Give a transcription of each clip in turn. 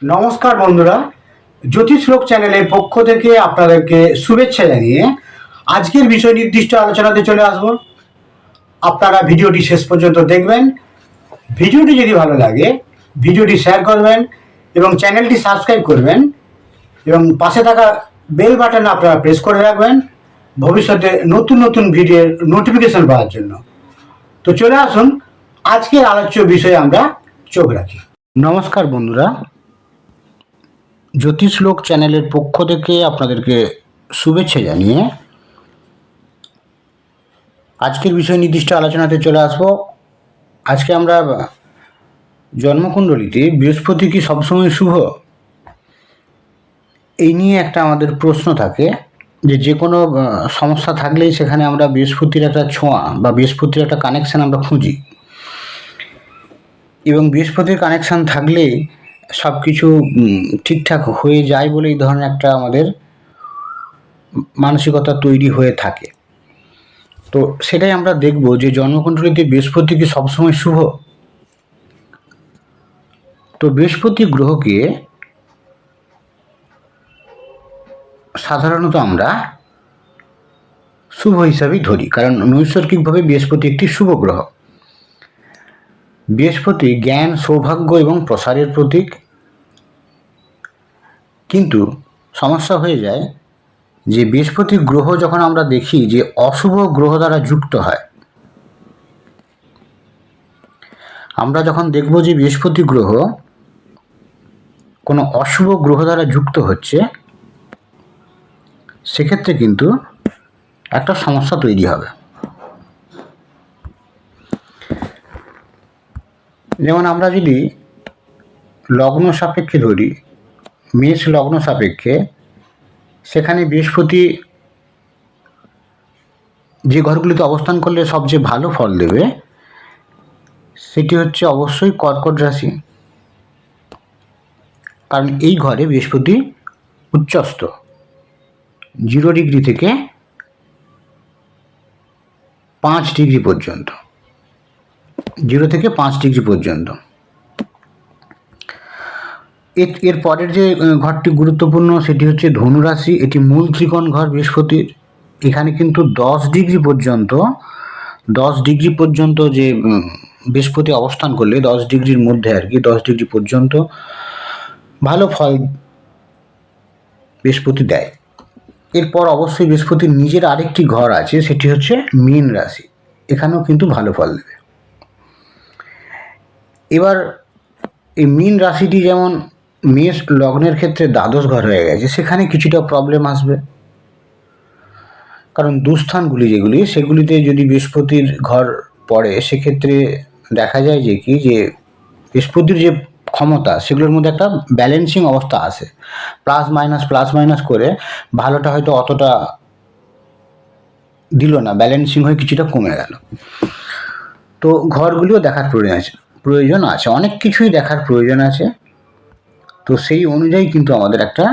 নমস্কার বন্ধুরা, জ্যোতিষ লোক চ্যানেলের পক্ষ থেকে আপনাদেরকে শুভেচ্ছা জানিয়ে আজকের বিষয় নির্দিষ্ট আলোচনাতে চলে আসব। আপনারা ভিডিওটি শেষ পর্যন্ত দেখবেন। ভিডিওটি যদি ভালো লাগে ভিডিওটি শেয়ার করবেন এবং চ্যানেলটি সাবস্ক্রাইব করবেন এবং পাশে থাকা বেল বাটন আপনারা প্রেস করে রাখবেন ভবিষ্যতে নতুন নতুন ভিডিওর নোটিফিকেশন পাওয়ার জন্য। তো চলে আসুন আজকের আলোচ্য বিষয়ে আমরা চোখ রাখি। নমস্কার বন্ধুরা, জ্যোতিষ লোক চ্যানেলের পক্ষ থেকে আপনাদেরকে শুভেচ্ছা জানিয়ে আজকের বিষয় নির্দিষ্ট আলোচনাতে চলে আসব। আজকে আমরা জন্মকুণ্ডলীতে বৃহস্পতি কি সবসময় শুভ, এই নিয়ে একটা আমাদের প্রশ্ন থাকে যে কোনো সমস্যা থাকলেই সেখানে আমরা বৃহস্পতির একটা ছোঁয়া বা বৃহস্পতির একটা কানেকশান আমরা খুঁজি, এবং বৃহস্পতির কানেকশান থাকলেই সব কিছু ঠিকঠাক হয়ে যায় বলে এই ধরনের একটা আমাদের মানসিকতা তৈরি হয়ে থাকে। তো সেটাই আমরা দেখব যে জন্মকুণ্ডলীতে বৃহস্পতি কি সবসময় শুভ। তো বৃহস্পতি গ্রহকে সাধারণত আমরা শুভ হিসাবেই ধরি, কারণ নৈসর্গিকভাবে বৃহস্পতি একটি শুভ গ্রহ। বৃহস্পতি জ্ঞান, সৌভাগ্য এবং প্রসারের প্রতীক। কিন্তু সমস্যা হয়ে যায় যে বৃহস্পতি গ্রহ যখন আমরা দেখি যে অশুভ গ্রহ দ্বারা যুক্ত হয়, আমরা যখন দেখব যে বৃহস্পতি গ্রহ কোনো অশুভ গ্রহ দ্বারা যুক্ত হচ্ছে, সেক্ষেত্রে কিন্তু একটা সমস্যা তৈরি হবে। যেমন আমরা যদি লগ্ন সাপেক্ষে ধরি, মেষ লগ্ন সাপেক্ষে, সেখানে বৃহস্পতি যে ঘরগুলিতে অবস্থান করলে সবচেয়ে ভালো ফল দেবে সেটি হচ্ছে অবশ্যই কর্কট রাশি, কারণ এই ঘরে বৃহস্পতি উচ্চস্থ 0 ডিগ্রি থেকে 5 ডিগ্রি পর্যন্ত, 0 থেকে 5 ডিগ্রি পর্যন্ত। এর পরের যে ঘরটি গুরুত্বপূর্ণ সেটি হচ্ছে ধনু রাশি। এটি মূল ত্রিকোণ ঘর বৃহস্পতির। এখানে কিন্তু 10 ডিগ্রি পর্যন্ত যে বৃহস্পতি অবস্থান করলে 10 ডিগ্রির মধ্যে আর কি 10 ডিগ্রি পর্যন্ত ভালো ফল বৃহস্পতি দেয়। এরপর অবশ্যই বৃহস্পতির নিজের আরেকটি ঘর আছে, সেটি হচ্ছে মীন রাশি। এখানেও কিন্তু ভালো ফল দেবে। এবার এই মীন রাশিটি যেমন মেষ লগ্নের ক্ষেত্রে দ্বাদশ ঘর হয়ে গেছে, সেখানে কিছুটা প্রবলেম আসবে, কারণ দুস্থানগুলি যেগুলি সেগুলিতে যদি বৃহস্পতির ঘর পড়ে, সেক্ষেত্রে দেখা যায় যে কি যে বৃহস্পতির যে ক্ষমতা সেগুলোর মধ্যে একটা ব্যালেন্সিং অবস্থা আসে, প্লাস মাইনাস করে ভালোটা হয়তো অতটা দিল না, ব্যালেন্সিং হয়ে কিছুটা কমে গেল। তো ঘরগুলিও দেখার প্রয়োজন আছে, অনেক কিছুই দেখার প্রয়োজন আছে। তো সেই অনুযায়ী কিন্তু আমাদের একটা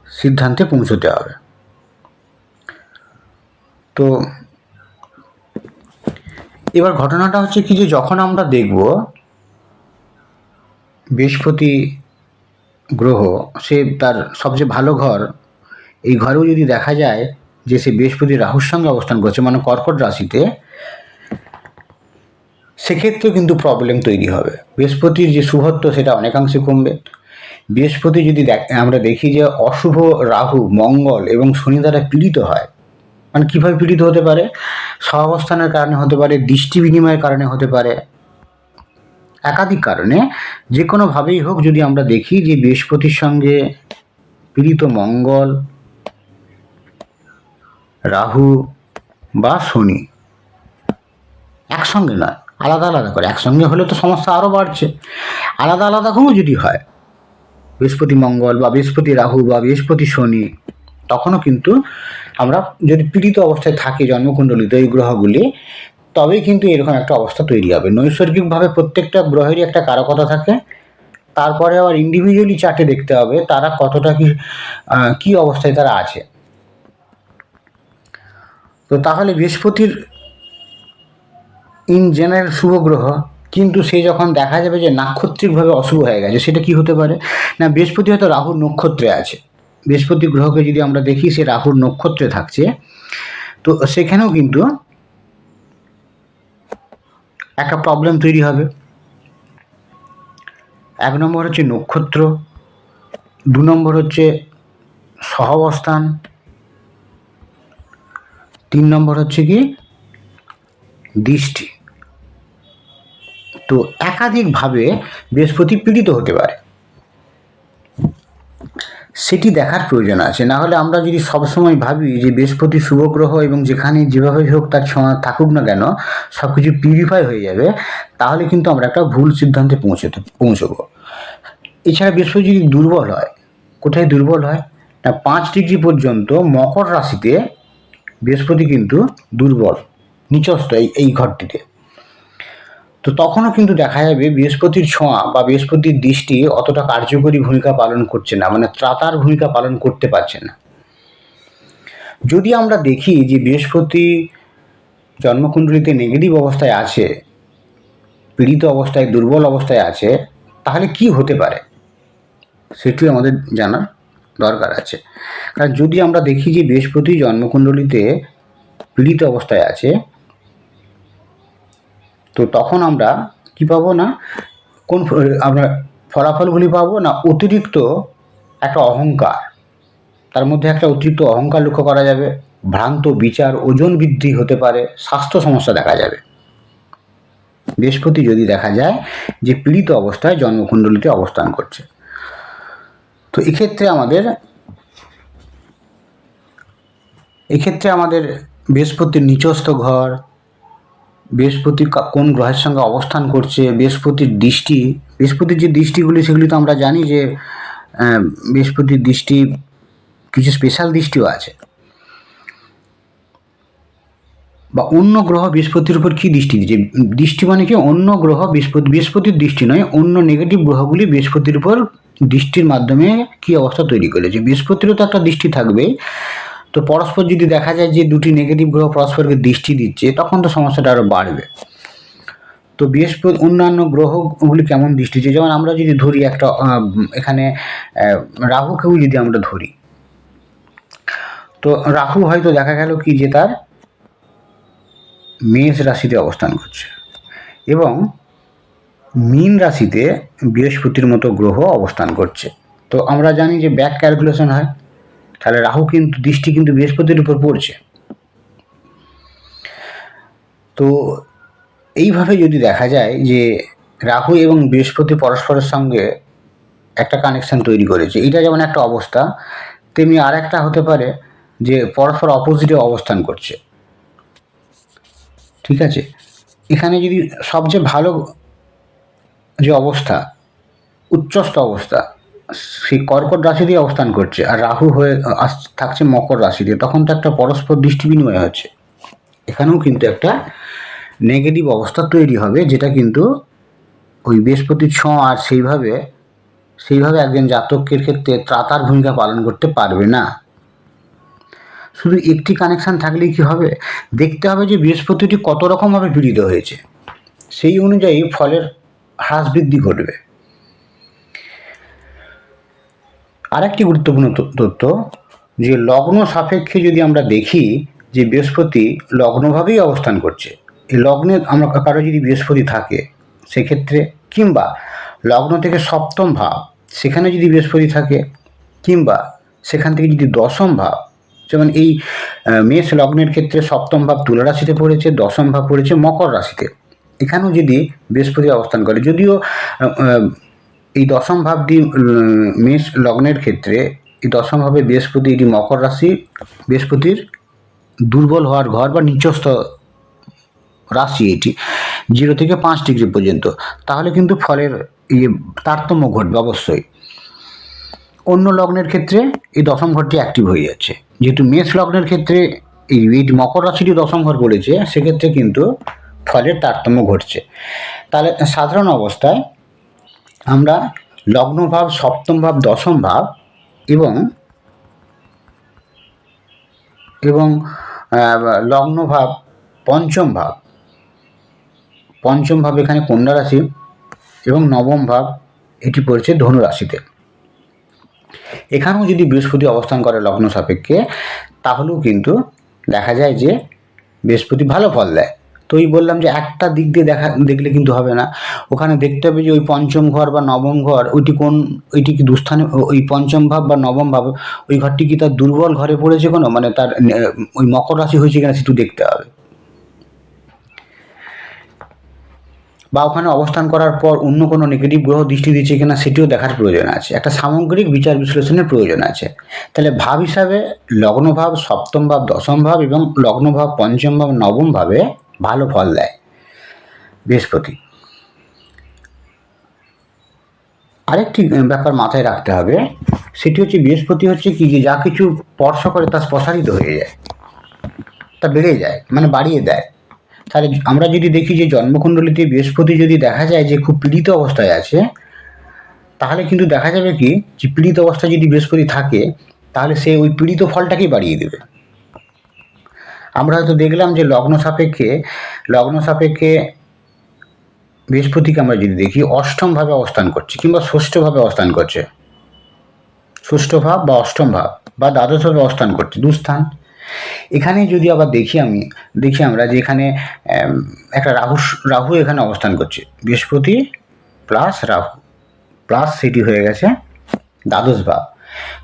সিদ্ধান্তে পৌঁছতে হবে। তো এবার ঘটনাটা হচ্ছে কি যে যখন আমরা দেখব বৃহস্পতি গ্রহ সে তার সবচেয়ে ভালো ঘর, এই ঘরেও যদি দেখা যায় যে সে বৃহস্পতি রাহুর সঙ্গে অবস্থান করছে, মানে কর্কট রাশিতে, সেক্ষেত্রে কিন্তু প্রবলেম তৈরি হবে। বৃহস্পতির যে শুভত্ব সেটা অনেকাংশে কমবে। বৃহস্পতি যদি আমরা দেখি যে অশুভ রাহু, মঙ্গল এবং শনি দ্বারা পীড়িত হয়, মানে কীভাবে পীড়িত হতে পারে, সহাবস্থানের কারণে হতে পারে, দৃষ্টি বিনিময়ের কারণে হতে পারে, একাধিক কারণে যে কোনোভাবেই হোক, যদি আমরা দেখি যে বৃহস্পতির সঙ্গে পীড়িত মঙ্গল, রাহু বা শনি, একসঙ্গে নয়, আলাদা আলাদা করে, একসঙ্গে হলে তো সমস্যা আরও বাড়ছে, আলাদা আলাদা করেও যদি হয় বৃহস্পতি মঙ্গল বা বৃহস্পতি রাহু বা বৃহস্পতি শনি, তখনও কিন্তু আমরা যদি পীড়িত অবস্থায় থাকি জন্মকুণ্ডলিতে এই গ্রহগুলি, তবেই কিন্তু এরকম একটা অবস্থা তৈরি হবে। নৈসর্গিকভাবে প্রত্যেকটা গ্রহেরই একটা কারকতা থাকে, তারপরে আবার ইন্ডিভিজুয়ালি চার্টে দেখতে হবে তারা কতটা কি অবস্থায় তারা আছে। তো তাহলে বৃহস্পতির ইন জেনারেল শুভ গ্রহ, কিন্তু সে যখন দেখা যাবে যে নাক্ষত্রিকভাবে অশুভ হয়ে গেছে, সেটা কি হতে পারে না, বৃহস্পতি হয়তো রাহুর নক্ষত্রে আছে, বৃহস্পতি গ্রহকে যদি আমরা দেখি সে রাহুর নক্ষত্রে থাকছে, তো সেখানেও কিন্তু একটা প্রবলেম তৈরি হবে। 1 নম্বর হচ্ছে নক্ষত্র, 2 নম্বর হচ্ছে সহাবস্থান, 3 নম্বর হচ্ছে কি দৃষ্টি। তো একাধিকভাবে বৃহস্পতি পীড়িত হতে পারে, সেটি দেখার প্রয়োজন আছে। না হলে আমরা যদি সবসময় ভাবি যে বৃহস্পতি শুভ গ্রহ এবং যেখানে যেভাবে হোক তার ছোঁয়া থাকুক না কেন সব কিছু পিউরিফাই হয়ে যাবে, তাহলে কিন্তু আমরা একটা ভুল সিদ্ধান্তে পৌঁছবো। এছাড়া বৃহস্পতি যদি দুর্বল হয়, কোথায় দুর্বল হয় না, 5 ডিগ্রি পর্যন্ত মকর রাশিতে বৃহস্পতি কিন্তু দুর্বল, নিচস্থ এই ঘরটিতে। তো তখনও কিন্তু দেখা যাবে বৃহস্পতির ছোঁয়া বা বৃহস্পতির দৃষ্টি অতটা কার্যকরী ভূমিকা পালন করছে না, মানে ত্রাতার ভূমিকা পালন করতে পারছে না। যদি আমরা দেখি যে বৃহস্পতি জন্মকুণ্ডলিতে নেগেটিভ অবস্থায় আছে, পীড়িত অবস্থায়, দুর্বল অবস্থায় আছে, তাহলে কি হতে পারে সেটিও আমাদের জানার দরকার আছে। কারণ যদি আমরা দেখি যে বৃহস্পতি জন্মকুণ্ডলিতে পীড়িত অবস্থায় আছে, তো তখন আমরা কি পাবো না, কোন আমরা ফলাফলগুলি পাবো না, অতিরিক্ত একটা অহংকার, তার মধ্যে একটা অতিরিক্ত অহংকার লক্ষ্য করা যাবে, ভ্রান্ত বিচার, ওজন বৃদ্ধি হতে পারে, স্বাস্থ্য সমস্যা দেখা যাবে বৃহস্পতি যদি দেখা যায় যে পীড়িত অবস্থায় জন্মকুণ্ডলিতে অবস্থান করছে। তো এক্ষেত্রে আমাদের বৃহস্পতির নিচস্থ ঘর, বৃহস্পতি কোন গ্রহের সঙ্গে অবস্থান করছে, বৃহস্পতির দৃষ্টি, বৃহস্পতির যে দৃষ্টিগুলি সেগুলি তো আমরা জানি যে বৃহস্পতির দৃষ্টি কিছু স্পেশাল দৃষ্টিও আছে, বা অন্য গ্রহ বৃহস্পতির উপর কি দৃষ্টি দিচ্ছে, দৃষ্টি মানে কি অন্য গ্রহ বৃহস্পতির দৃষ্টি নয়, অন্য নেগেটিভ গ্রহগুলি বৃহস্পতির উপর দৃষ্টির মাধ্যমে কি অবস্থা তৈরি করেছে। বৃহস্পতিরও তো একটা দৃষ্টি থাকবে, তো পরস্পর যদি দেখা যায় যে দুটি নেগেটিভ গ্রহ পরস্পরকে দৃষ্টি দিচ্ছে, তখন তো সমস্যাটা আরো বাড়বে। তো বৃহস্পতি অন্যান্য গ্রহগুলি কেমন দৃষ্টি দিচ্ছে, যেমন আমরা যদি ধরি একটা এখানে রাহুকেও যদি আমরা ধরি, তো রাহু হয়তো দেখা গেল কি যে তার মেষ রাশিতে অবস্থান করছে এবং মীন রাশিতে বৃহস্পতির মতো গ্রহ অবস্থান করছে। তো আমরা জানি যে ব্যাক ক্যালকুলেশন হয়, তাহলে রাহু কিন্তু দৃষ্টি কিন্তু বৃহস্পতির উপর পড়ছে। তো এইভাবে যদি দেখা যায় যে রাহু এবং বৃহস্পতি পরস্পরের সঙ্গে একটা কানেকশন তৈরি করেছে, এটা যেমন একটা অবস্থা, তেমনি আর একটা হতে পারে যে পরস্পর অপোজিটে অবস্থান করছে। ঠিক আছে, এখানে যদি সবচেয়ে ভালো যে অবস্থা, উচ্চস্থ অবস্থা, সেই কর্কট রাশি দিয়ে অবস্থান করছে আর রাহু হয়ে থাকছে মকর রাশিতে, তখন তো একটা পরস্পর দৃষ্টি বিনিময় হচ্ছে, এখানেও কিন্তু একটা নেগেটিভ অবস্থা তৈরি হবে, যেটা কিন্তু ওই বৃহস্পতির ছোঁয়া আর সেইভাবে একজন জাতকের ক্ষেত্রে ত্রাতার ভূমিকা পালন করতে পারবে না। শুধু একটি কানেকশন থাকলেই কি হবে, দেখতে হবে যে বৃহস্পতিটি কত রকমভাবে পীড়িত হয়েছে, সেই অনুযায়ী ফলের হ্রাস বৃদ্ধি ঘটবে। আরেকটি গুরুত্বপূর্ণ তথ্য, যে লগ্ন সাপেক্ষে যদি আমরা দেখি যে বৃহস্পতি লগ্নভাবেই অবস্থান করছে, এই লগ্নে আমরা কারো যদি বৃহস্পতি থাকে সেক্ষেত্রে, কিংবা লগ্ন থেকে সপ্তম ভাব সেখানে যদি বৃহস্পতি থাকে, কিংবা সেখান থেকে যদি দশম ভাব, যেমন এই মেষ লগ্নের ক্ষেত্রে সপ্তম ভাব তুলা রাশিতে পড়েছে, দশম ভাব পড়েছে মকর রাশিতে, এখানেও যদি বৃহস্পতি অবস্থান করে, যদিও এই দশম ভাবটি মেষ লগ্নের ক্ষেত্রে এই দশম ভাবে বৃহস্পতি, এটি মকর রাশি, বৃহস্পতির দুর্বল হওয়ার ঘর বা নিচস্থ রাশি, এটি 0 থেকে 5 ডিগ্রি পর্যন্ত, তাহলে কিন্তু ফলের তারতম্য ঘটবে অবশ্যই। অন্য লগ্নের ক্ষেত্রে এই দশম ঘরটি অ্যাক্টিভ হয়ে যাচ্ছে, যেহেতু মেষ লগ্নের ক্ষেত্রে এই মকর রাশিটি দশম ঘর পড়েছে, সেক্ষেত্রে কিন্তু ফলের তারতম্য ঘটছে। তাহলে সাধারণ অবস্থায় আমরা লগ্ন ভাব, সপ্তম ভাব, দশম ভাব এবং লগ্ন ভাব, পঞ্চম ভাব, পঞ্চম ভাব এখানে কন্যা রাশি এবং নবম ভাব এটি পড়ছে ধনু রাশিতে। এখানেও যদি বৃহস্পতি অবস্থান করে লগ্ন সাপেক্ষে, তাহলেও কিন্তু দেখা যায় যে বৃহস্পতি ভালো ফল দেয়। তো ওই বললাম যে একটা দিক দিয়ে দেখলে কিন্তু হবে না, ওখানে দেখতে হবে যে ওই পঞ্চম ঘর বা নবম ঘর ওইটি কি দুস্থানে, ওই পঞ্চম ভাব বা নবম ভাব ওই ঘরটি কি তার দুর্বল ঘরে পড়েছে কোনো, মানে তার ওই মকর রাশি হয়েছে কিনা সেটু দেখতে হবে, বা ওখানে অবস্থান করার পর অন্য কোনো নেগেটিভ গ্রহ দৃষ্টি দিচ্ছে কিনা সেটিও দেখার প্রয়োজন আছে। একটা সামগ্রিক বিচার বিশ্লেষণের প্রয়োজন আছে। তাহলে ভাব হিসাবে লগ্ন ভাব, সপ্তম ভাব, দশম ভাব এবং লগ্ন ভাব, পঞ্চম ভাব, নবম ভাবে ভালো ফল দেয় বৃহস্পতি। আরেকটি ব্যাপার মাথায় রাখতে হবে, সেটি হচ্ছে বৃহস্পতি হচ্ছে কি, যে যা কিছু স্পর্শ করে তা প্রসারিত হয়ে যায়, তা বেড়ে যায়, মানে বাড়িয়ে দেয়। তাহলে আমরা যদি দেখি যে জন্মকুণ্ডলিতে বৃহস্পতি যদি দেখা যায় যে খুব পীড়িত অবস্থায় আছে, তাহলে কিন্তু দেখা যাবে কি যে পীড়িত অবস্থায় যদি বৃহস্পতি থাকে, তাহলে সে ওই পীড়িত ফলটাকেই বাড়িয়ে দেবে। আমরা হয়তো দেখলাম যে লগ্ন সাপেক্ষে বৃহস্পতিকে আমরা যদি দেখি অষ্টম ভাবে অবস্থান করছে কিংবা ষষ্ঠ ভাবে অবস্থান করছে, ষষ্ঠ ভাব বা অষ্টম ভাব বা দ্বাদশ ভাবে অবস্থান করছে, দুস্থান। এখানে যদি আবার দেখি আমরা যে এখানে একটা রাহু এখানে অবস্থান করছে, বৃহস্পতি প্লাস রাহু প্লাস সেটি হয়ে গেছে দ্বাদশ ভাব।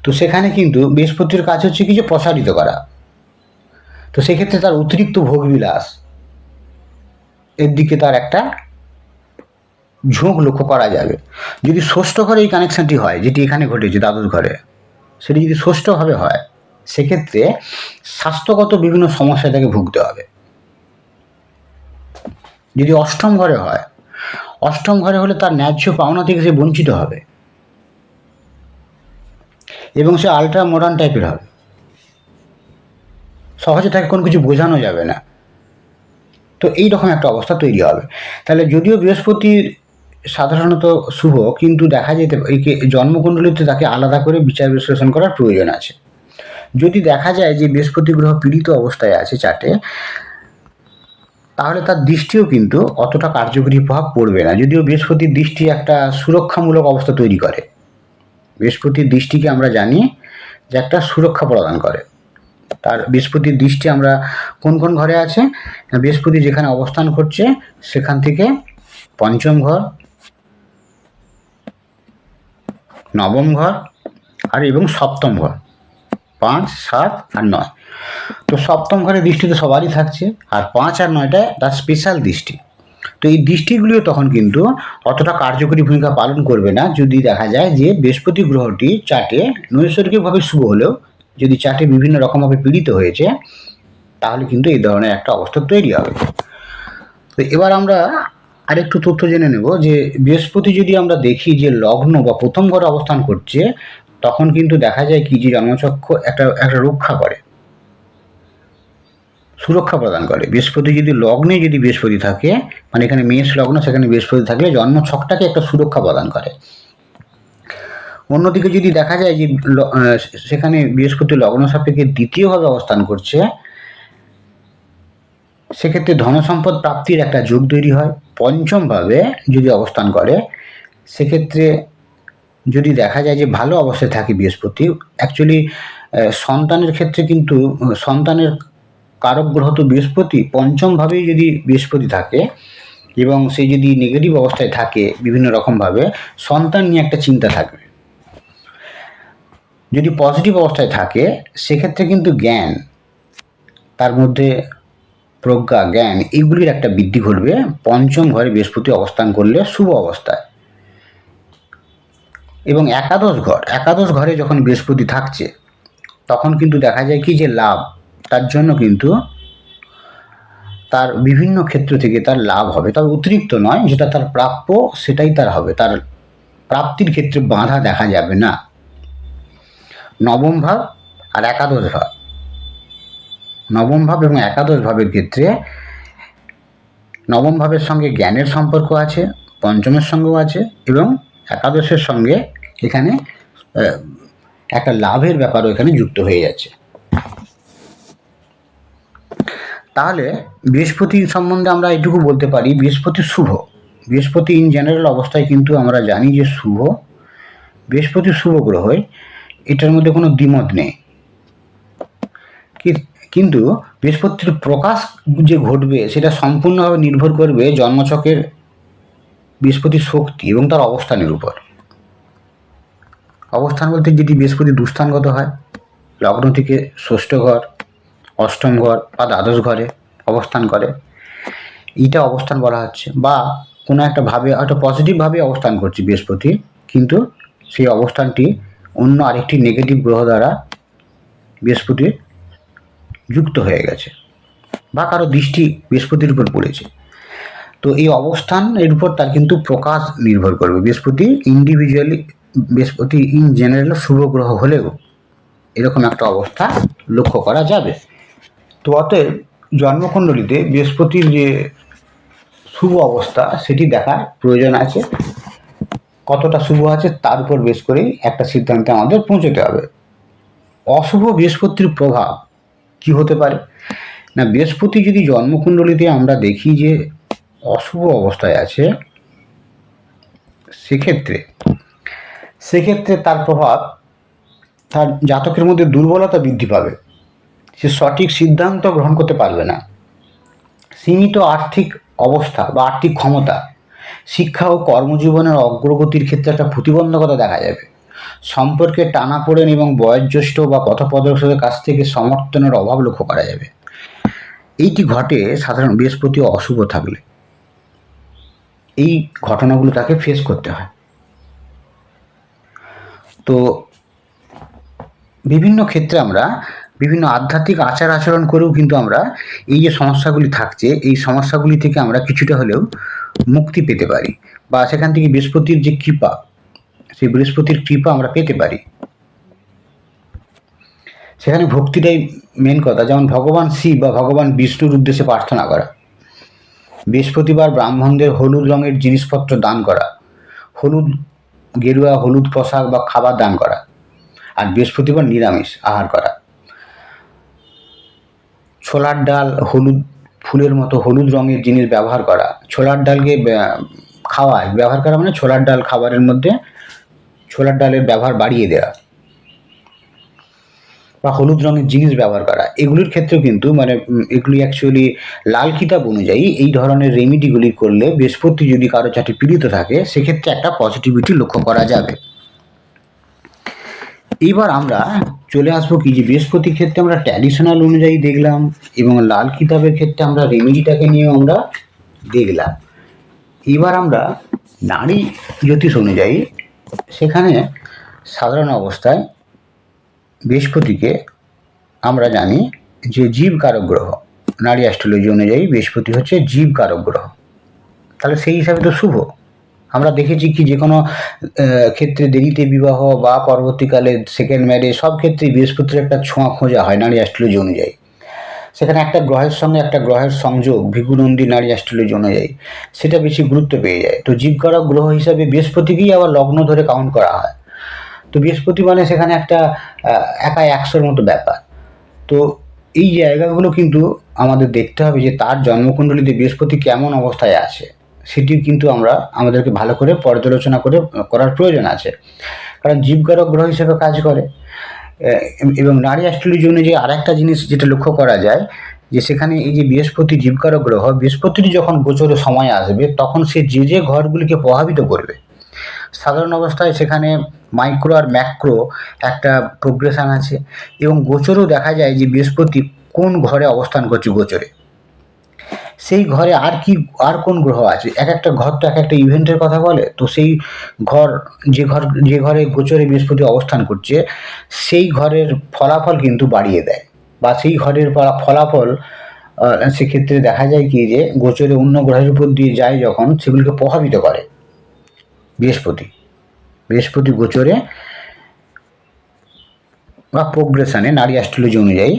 তো সেখানে কিন্তু বৃহস্পতির কাজ হচ্ছে কি যে প্রসারিত করা। তো সেক্ষেত্রে তার অতিরিক্ত ভোগবিলাস এর দিকে তার একটা ঝোঁক লক্ষ্য করা যাবে। যদি ষষ্ঠ ঘরে এই কানেকশনটি হয়, যেটি এখানে ঘটেছে দ্বাদশ ঘরে, সেটি যদি ষষ্ঠভাবে হয়, সেক্ষেত্রে স্বাস্থ্যগত বিভিন্ন সমস্যা তাকে ভুগতে হবে। যদি অষ্টম ঘরে হয়, অষ্টম ঘরে হলে তার ন্যায্য পাওনা থেকে সে বঞ্চিত হবে এবং সে আলট্রা মডার্ন টাইপের হবে, সহজে তাকে কোনো কিছু বোঝানো যাবে না। তো এইরকম একটা অবস্থা তৈরি হবে। তাহলে যদিও বৃহস্পতির সাধারণত শুভ, কিন্তু দেখা যেতে জন্মকুণ্ডলিতে তাকে আলাদা করে বিচার বিশ্লেষণ করার প্রয়োজন আছে। যদি দেখা যায় যে বৃহস্পতি গ্রহ পীড়িত অবস্থায় আছে চার্টে, তাহলে তার দৃষ্টিও কিন্তু অতটা কার্যকরী প্রভাব পড়বে না। যদিও বৃহস্পতির দৃষ্টি একটা সুরক্ষামূলক অবস্থা তৈরি করে, বৃহস্পতির দৃষ্টিকে আমরা জানি যে একটা সুরক্ষা প্রদান করে। তার বৃহস্পতির দৃষ্টি আমরা কোন কোন ঘরে আছে, বৃহস্পতি যেখানে অবস্থান করছে সেখান থেকে পঞ্চম ঘর, নবম ঘর আর এবং সপ্তম ঘর, 5, 7 আর 9। তো সপ্তম ঘরে দৃষ্টি তো সবারই থাকছে, আর 5 আর 9টা তার স্পেশাল দৃষ্টি। তো এই দৃষ্টিগুলিও তখন কিন্তু অতটা কার্যকরী ভূমিকা পালন করবে না যদি দেখা যায় যে বৃহস্পতি গ্রহটি চার্টে নৈসর্গিকভাবে শুভ হলেও যদি চার্টে বিভিন্ন রকমভাবে পীড়িত হয়েছে, তাহলে কিন্তু এই ধরনের একটা অবস্থা তৈরি হবে। তো এবার আমরা আরেকটু তথ্য জেনে নেব যে বৃহস্পতি যদি আমরা দেখি যে লগ্ন বা প্রথম ঘরে অবস্থান করছে, তখন কিন্তু দেখা যায় কি যে জন্মচক্র একটা রক্ষা করে, সুরক্ষা প্রদান করে। বৃহস্পতি যদি লগ্নে যদি বৃহস্পতি থাকে, মানে এখানে মেষ লগ্ন, সেখানে বৃহস্পতি থাকলে জন্ম ছকটাকে একটা সুরক্ষা প্রদান করে। অন্যদিকে যদি দেখা যায় যে সেখানে বৃহস্পতি লগ্ন সাপেক্ষে দ্বিতীয়ভাবে অবস্থান করছে, সেক্ষেত্রে ধনসম্পদ প্রাপ্তির একটা যোগ তৈরি হয়। পঞ্চমভাবে যদি অবস্থান করে, সেক্ষেত্রে যদি দেখা যায় যে ভালো অবস্থায় থাকে বৃহস্পতি, অ্যাকচুয়ালি সন্তানের ক্ষেত্রে কিন্তু সন্তানের কারক গ্রহ তো বৃহস্পতি, পঞ্চমভাবেই যদি বৃহস্পতি থাকে এবং সে যদি নেগেটিভ অবস্থায় থাকে বিভিন্ন রকমভাবে, সন্তান নিয়ে একটা চিন্তা থাকবে। যদি পজিটিভ অবস্থায় থাকে, সেক্ষেত্রে কিন্তু জ্ঞান, তার মধ্যে প্রজ্ঞা, জ্ঞান, এগুলির একটা বৃদ্ধি ঘটবে পঞ্চম ঘরে বৃহস্পতি অবস্থান করলে শুভ অবস্থায়। এবং একাদশ ঘরে যখন বৃহস্পতি থাকছে, তখন কিন্তু দেখা যায় কি যে লাভ, তার জন্য কিন্তু তার বিভিন্ন ক্ষেত্র থেকে তার লাভ হবে, তবে অতিরিক্ত নয়, যেটা তার প্রাপ্য সেটাই তার হবে, তার প্রাপ্তির ক্ষেত্রে বাধা দেখা যাবে না। নবম ভাব আর একাদশ ভাব, নবম ভাব এবং একাদশ ভাবের ক্ষেত্রে নবম ভাবের সঙ্গে জ্ঞানের সম্পর্ক আছে, পঞ্চমের সঙ্গেও আছে এবং একাদশের সঙ্গে এখানে একটা লাভের ব্যাপারও এখানে যুক্ত হয়ে যাচ্ছে। তাহলে বৃহস্পতি সম্বন্ধে আমরা এটুকু বলতে পারি, বৃহস্পতি শুভ। বৃহস্পতি ইন জেনারেল অবস্থায় কিন্তু আমরা জানি যে শুভ। বৃহস্পতি শুভ গ্রহই, এটার মধ্যে কোনো দ্বিমত নেই। কিন্তু বৃহস্পতির প্রকাশ যে ঘটবে সেটা সম্পূর্ণভাবে নির্ভর করবে জন্মছকের বৃহস্পতির শক্তি এবং তার অবস্থানের উপর। অবস্থান বলতে যদি বৃহস্পতি দুস্থানগত হয়, লগ্ন থেকে ষষ্ঠ ঘর, অষ্টম ঘর বা দ্বাদশ ঘরে অবস্থান করে, এইটা অবস্থান বলা হচ্ছে। বা কোনো একটা ভাবে হয়তো পজিটিভভাবে অবস্থান করছে বৃহস্পতি, কিন্তু সেই অবস্থানটি অন্য আরেকটি নেগেটিভ গ্রহ দ্বারা বৃহস্পতির যুক্ত হয়ে গেছে বা কারো দৃষ্টি বৃহস্পতির উপর পড়েছে। তো এই অবস্থান এর উপর তার কিন্তু প্রকাশ নির্ভর করবে। বৃহস্পতি ইন্ডিভিজুয়ালি, বৃহস্পতি ইন জেনারেল শুভ গ্রহ হলেও এরকম একটা অবস্থা লক্ষ্য করা যাবে। তো অতএব জন্মকুণ্ডলিতে বৃহস্পতির যে শুভ অবস্থা সেটি দেখার প্রয়োজন আছে। কতটা শুভ আছে তার উপর বেশ করেই একটা সিদ্ধান্তে আমাদের পৌঁছতে হবে। অশুভ বৃহস্পতির প্রভাব কি হতে পারে না, বৃহস্পতি যদি জন্মকুণ্ডলিতে আমরা দেখি যে অশুভ অবস্থায় আছে, সেক্ষেত্রে তার প্রভাব, তার জাতকের মধ্যে দুর্বলতা বৃদ্ধি পাবে। সে সঠিক সিদ্ধান্ত গ্রহণ করতে পারবে না। সীমিত আর্থিক অবস্থা বা আর্থিক ক্ষমতা, শিক্ষা ও কর্মজীবনের অগ্রগতির ক্ষেত্রে একটা প্রতিবন্ধকতা দেখা যাবে। সম্পর্কে টানাপোড়েন এবং বয়োজ্যেষ্ঠ বা পথপ্রদর্শকের কাছ থেকে সমর্থনের অভাব লক্ষ্য করা যাবে। এইটি ঘটে সাধারণ বৃহস্পতি অশুভ থাকলে। এই ঘটনাগুলো তাকে ফেস করতে হয়। তো বিভিন্ন ক্ষেত্রে আমরা বিভিন্ন আধ্যাত্মিক আচার আচরণ করেও কিন্তু আমরা এই যে সমস্যাগুলি থাকছে, এই সমস্যাগুলি থেকে আমরা কিছুটা হলেও মুক্তি পেতে পারি, বা সেখান থেকে বৃহস্পতির যে কৃপা, সেই বৃহস্পতির কৃপা আমরা পেতে পারি। সেখানে ভক্তিটাই মেন কথা। যেমন ভগবান শিব বা ভগবান বিষ্ণুর উদ্দেশ্যে প্রার্থনা করা, বৃহস্পতিবার ব্রাহ্মণদের হলুদ রঙের জিনিসপত্র দান করা, হলুদ গেরুয়া হলুদ পোশাক বা খাবার দান করা, আর বৃহস্পতিবার নিরামিষ আহার করা, ছোলার ডাল হলুদ ফুলের মতো হলুদ রঙের জিনিস ব্যবহার করা, ছোলার ডালকে খাওয়ায় ব্যবহার করা মানে ছোলার ডাল খাবারের মধ্যে ছোলার ডালের ব্যবহার বাড়িয়ে দেওয়া, বা হলুদ রঙের জিনিস ব্যবহার করা, এগুলির ক্ষেত্রেও কিন্তু মানে এগুলি অ্যাকচুয়ালি লাল কিতাব অনুযায়ী এই ধরনের রেমিডিগুলি করলে বৃহস্পতি যদি কারো চারটি পীড়িত থাকে সেক্ষেত্রে একটা পজিটিভিটি লক্ষ্য করা যাবে। এইবার আমরা চলে আসবো কি যে বৃহস্পতির ক্ষেত্রে আমরা ট্র্যাডিশনাল অনুযায়ী দেখলাম এবং লাল কিতাবের ক্ষেত্রে আমরা রেমিডিটাকে নিয়েও আমরা দেখলাম। এবার আমরা নারী জ্যোতিষ অনুযায়ী সেখানে সাধারণ অবস্থায় বৃহস্পতিকে আমরা জানি যে জীবকারক গ্রহ। নারী অ্যাস্ট্রোলজি অনুযায়ী বৃহস্পতি হচ্ছে জীবকারক গ্রহ। তাহলে সেই হিসাবে তো শুভ। আমরা দেখেছি কি যে কোনো ক্ষেত্রে দেরিতে বিবাহ বা পরবর্তীকালে সেকেন্ড ম্যারেজ সব ক্ষেত্রেই বৃহস্পতির একটা ছোঁয়া খোঁজা হয় নারী অ্যাস্ট্রোলজি অনুযায়ী। সেখানে একটা গ্রহের সঙ্গে একটা গ্রহের সংযোগ ভিগুনন্দী নারী অ্যাস্ট্রোলজি অনুযায়ী সেটা বেশি গুরুত্ব পেয়ে যায়। তো জীবকারক গ্রহ হিসাবে বৃহস্পতিকেই আবার লগ্ন ধরে কাউন্ট করা হয়। তো বৃহস্পতি মানে সেখানে একটা একা একশোর মতো ব্যাপার। তো এই জায়গাগুলো কিন্তু আমাদের দেখতে হবে যে তার জন্মকুণ্ডলিতে বৃহস্পতি কেমন অবস্থায় আছে, সেটি কিন্তু আমাদেরকে ভালো করে পর্যালোচনা করার প্রয়োজন আছে। কারণ জীবকারক গ্রহ হিসেবে কাজ করে। এবং নারী অ্যাস্ট্রোলজি অনুযায়ী আর একটা জিনিস যেটা লক্ষ্য করা যায় যে সেখানে এই যে বৃহস্পতি জীবকারক গ্রহ, বৃহস্পতির যখন গোচরে সময় আসবে তখন সে যে ঘরগুলিকে প্রভাবিত করবে, সাধারণ অবস্থায় সেখানে মাইক্রো আর ম্যাক্রো একটা প্রোগ্রেশন আছে। এবং গোচরেও দেখা যায় যে বৃহস্পতি কোন ঘরে অবস্থান করছে গোচরে, সেই ঘরে আর কোন গ্রহ আছে। এক একটা ঘর তো এক একটা ইভেন্টের কথা বলে। তো সেই ঘর যে ঘরে গোচরে বৃহস্পতি অবস্থান করছে সেই ঘরের ফলাফল কিন্তু বাড়িয়ে দেয়, বা সেই ঘরের ফলাফল সেক্ষেত্রে দেখা যায় কি যে গোচরে অন্য গ্রহের উপর দিয়ে যায় যখন সেগুলিকে প্রভাবিত করে বৃহস্পতি গোচরে বা প্রোগ্রেশনে নারী অ্যাস্ট্রোলজি অনুযায়ী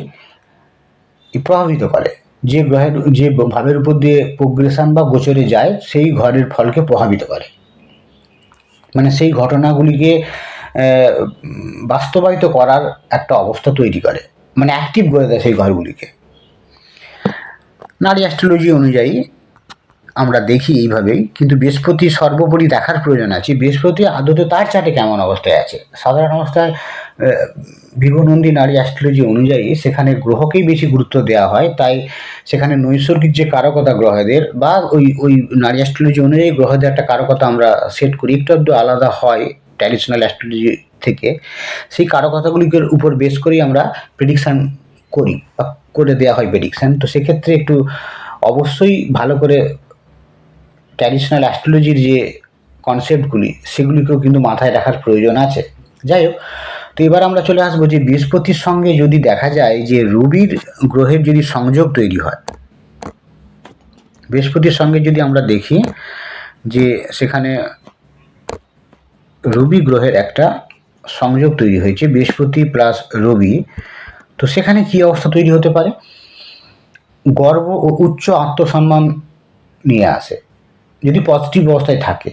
প্রভাবিত করে। যে ভাবের উপর দিয়ে প্রোগ্রেশন বা গোচরে যায় সেই ঘরের ফলকে প্রভাবিত করে, মানে সেই ঘটনাগুলিকে বাস্তবায়িত করার একটা অবস্থা তৈরি করে, মানে অ্যাক্টিভ করে দেয় সেই ঘরগুলিকে। নারী অ্যাস্ট্রোলজি অনুযায়ী আমরা দেখি এইভাবেই, কিন্তু বৃহস্পতি সর্বোপরি দেখার প্রয়োজন আছে বৃহস্পতি আদতে তার চার্টে কেমন অবস্থায় আছে। সাধারণ অবস্থায় বিভনন্দী নারী অ্যাস্ট্রোলজি অনুযায়ী সেখানে গ্রহকেই বেশি গুরুত্ব দেওয়া হয়, তাই সেখানে নৈসর্গিক যে কারকতা গ্রহদের বা ওই নারী অ্যাস্ট্রোলজি অনুযায়ী গ্রহদের একটা কারকতা আমরা সেট করি, একটু একটু আলাদা হয় ট্র্যাডিশনাল অ্যাস্ট্রোলজি থেকে। সেই কারকতাগুলির উপর বেস করেই আমরা প্রেডিকশান করি বা করে দেওয়া হয় প্রেডিকশান। তো সেক্ষেত্রে একটু অবশ্যই ভালো করে ট্র্যাডিশনাল অ্যাস্ট্রোলজির যে কনসেপ্টগুলি সেগুলিকেও কিন্তু মাথায় রাখার প্রয়োজন আছে। যাই হোক, তো এবার আমরা চলে আসবো যে বৃহস্পতির সঙ্গে যদি দেখা যায় যে রবির গ্রহের যদি সংযোগ তৈরি হয়, বৃহস্পতির সঙ্গে যদি আমরা দেখি যে সেখানে রবি গ্রহের একটা সংযোগ তৈরি হয়েছে, বৃহস্পতি প্লাস রবি, তো সেখানে কি অবস্থা তৈরি হতে পারে? গর্ব ও উচ্চ আত্মসম্মান নিয়ে আসে যদি পজিটিভ অবস্থায় থাকে।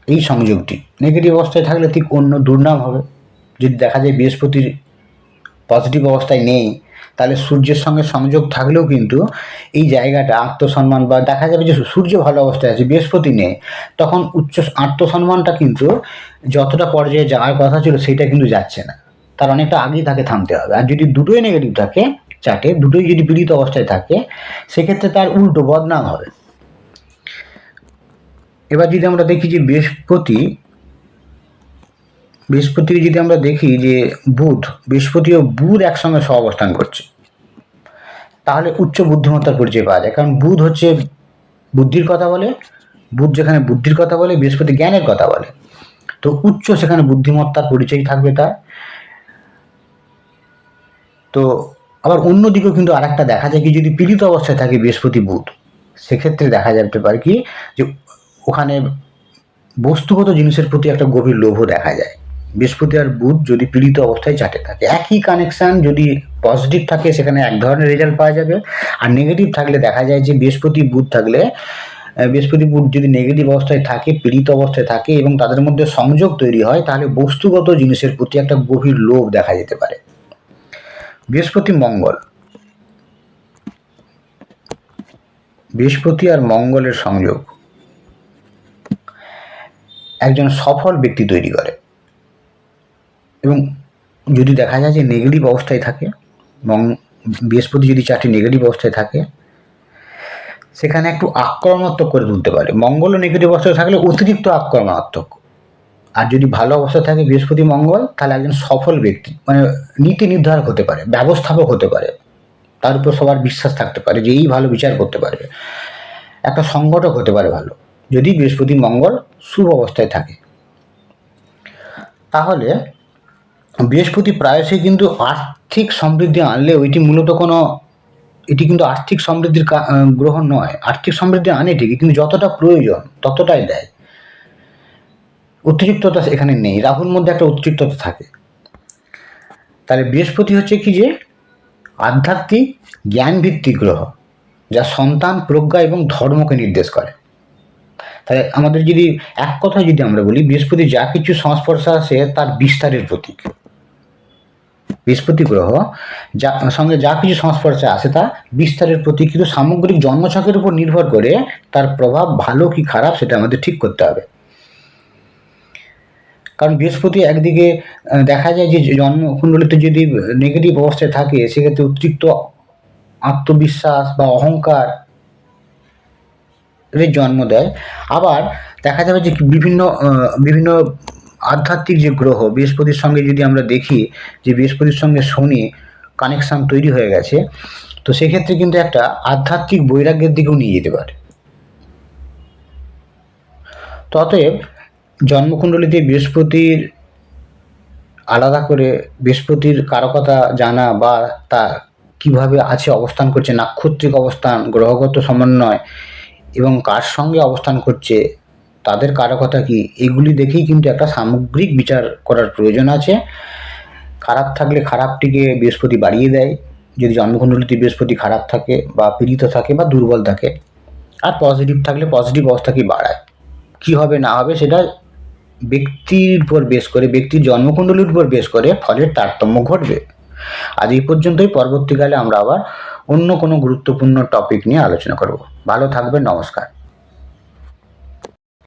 এই সংযোগটি নেগেটিভ অবস্থায় থাকলে ঠিক অন্য দুর্নাম হবে। যদি দেখা যায় বৃহস্পতির পজিটিভ অবস্থায় নেই, তাহলে সূর্যের সঙ্গে সংযোগ থাকলেও কিন্তু এই জায়গাটা আত্মসম্মান, বা দেখা যাবে যে সূর্য ভালো অবস্থায় আছে বৃহস্পতি নেই, তখন উচ্চ আত্মসম্মানটা কিন্তু যতটা পর্যায়ে যাওয়ার কথা ছিল সেটা কিন্তু যাচ্ছে না, তার অনেকটা আগেই তাকে থামতে হবে। আর যদি দুটোই নেগেটিভ থাকে চার্টে, দুটোই যদি পীড়িত অবস্থায় থাকে, সেক্ষেত্রে তার উল্টো বদনাম হবে। এবার যদি আমরা দেখি যে বৃহস্পতি যদি আমরা দেখি যে বৃহস্পতি ও বুধ একসঙ্গে সহ অবস্থান করছে, তাহলে উচ্চ বুদ্ধিমত্তার পরিচয় পাওয়া যায়। কারণ বুধ হচ্ছে বুদ্ধির কথা বলে, বুধ যেখানে বুদ্ধির কথা বলে বৃহস্পতি জ্ঞানের কথা বলে, তো উচ্চ সেখানে বুদ্ধিমত্তার পরিচয় থাকবে তার। তো আবার অন্যদিকেও কিন্তু আর একটা দেখা যায় কি, যদি পীড়িত অবস্থায় থাকে বৃহস্পতি বুধ, সেক্ষেত্রে দেখা যেতে পারে কি যে ওখানে বস্তুগত জিনিসের প্রতি একটা গভীর লোভও দেখা যায়। বৃহস্পতি আর বুধ যদি পীড়িত অবস্থায় চাটে থাকে, একই কানেকশন যদি পজিটিভ থাকে সেখানে এক ধরনের রেজাল্ট পাওয়া যাবে, আর নেগেটিভ থাকলে দেখা যায় যে বৃহস্পতি বুধ যদি নেগেটিভ অবস্থায় থাকে, পীড়িত অবস্থায় থাকে এবং তাদের মধ্যে সংযোগ তৈরি হয়, তাহলে বস্তুগত জিনিসের প্রতি একটা গভীর লোভ দেখা যেতে পারে। বৃহস্পতি আর মঙ্গলের সংযোগ একজন সফল ব্যক্তি তৈরি করে, এবং যদি দেখা যায় যে নেগেটিভ অবস্থায় থাকে, বৃহস্পতি যদি চারটি নেগেটিভ অবস্থায় থাকে, সেখানে একটু আক্রমণাত্মক করে তুলতে পারে। মঙ্গলও নেগেটিভ অবস্থায় থাকলে অতিরিক্ত আক্রমণাত্মক। আর যদি ভালো অবস্থায় থাকে বৃহস্পতি মঙ্গল, তাহলে একজন সফল ব্যক্তি, মানে নীতি নির্ধারক হতে পারে, ব্যবস্থাপক হতে পারে, তার উপর সবার বিশ্বাস থাকতে পারে যে এই ভালো বিচার করতে পারবে, একটা সংগঠক হতে পারে ভালো, যদি বৃহস্পতি মঙ্গল শুভ অবস্থায় থাকে। তাহলে বৃহস্পতি প্রায়শই কিন্তু আর্থিক সমৃদ্ধি আনলেও এটি কিন্তু আর্থিক সমৃদ্ধির গ্রহ নয়। আর্থিক সমৃদ্ধি আনে ঠিকই, কিন্তু যতটা প্রয়োজন ততটাই দেয়, অতিরিক্ততা এখানে নেই। রাহুর মধ্যে একটা অতিরিক্ততা থাকে। তাহলে বৃহস্পতি হচ্ছে কি যে আধ্যাত্মিক জ্ঞান ভিত্তিক গ্রহ, যা সন্তান, প্রজ্ঞা এবং ধর্মকে নির্দেশ করে। তাহলে আমাদের যদি এক কথায় যদি আমরা বলি, বৃহস্পতি যা কিছু সংস্পর্শে আসে তার বিস্তারের প্রতীক। বৃহস্পতি গ্রহ সঙ্গে যা কিছু সংস্পর্শে আসে তা বিস্তারের প্রতীক, কিন্তু সামগ্রিক জন্মছকের উপর নির্ভর করে তার প্রভাব ভালো কি খারাপ সেটা আমাদের ঠিক করতে হবে। কারণ বৃহস্পতি একদিকে দেখা যায় যে জন্মকুণ্ডলিতে যদি নেগেটিভ অবস্থায় থাকে, সেক্ষেত্রে অতিরিক্ত আত্মবিশ্বাস বা অহংকার এর জন্ম দেয়। আবার দেখা যাবে যে বিভিন্ন আধ্যাত্মিক যে গ্রহ, বৃহস্পতির সঙ্গে যদি আমরা দেখি যে বৃহস্পতির সঙ্গে শনি কানেকশন তৈরি হয়ে গেছে, তো সেক্ষেত্রে কিন্তু একটা আধ্যাত্মিক বৈরাগ্যের দিকেও নিয়ে যেতে পারে। অতএব জন্মকুণ্ডলিতে বৃহস্পতির আলাদা করে বৃহস্পতির কারকতা জানা, বা তা কিভাবে আছে, অবস্থান করছে, নাক্ষত্রিক অবস্থান, গ্রহগত সমন্বয় এবং কার সঙ্গে অবস্থান করছে, তাদের কারকতা কি, এগুলি দেখেই কিন্তু একটা সামগ্রিক বিচার করার প্রয়োজন আছে। খারাপ থাকলে খারাপটিকে বৃহস্পতি বাড়িয়ে দেয়, যদি জন্মকুণ্ডলিতে বৃহস্পতি খারাপ থাকে বা পীড়িত থাকে বা দুর্বল থাকে, আর পজিটিভ থাকলে পজিটিভ অবস্থাকেই বাড়ায়। কি হবে না হবে সেটা ব্যক্তির উপর বেস করে, ব্যক্তির জন্মকুণ্ডলীর উপর বেস করে ফলের তারতম্য ঘটবে। আজ এই পর্যন্তই। পরবর্তীকালে আমরা আবার অন্য কোনো গুরুত্বপূর্ণ টপিক নিয়ে আলোচনা করব। ভালো থাকবেন, নমস্কার।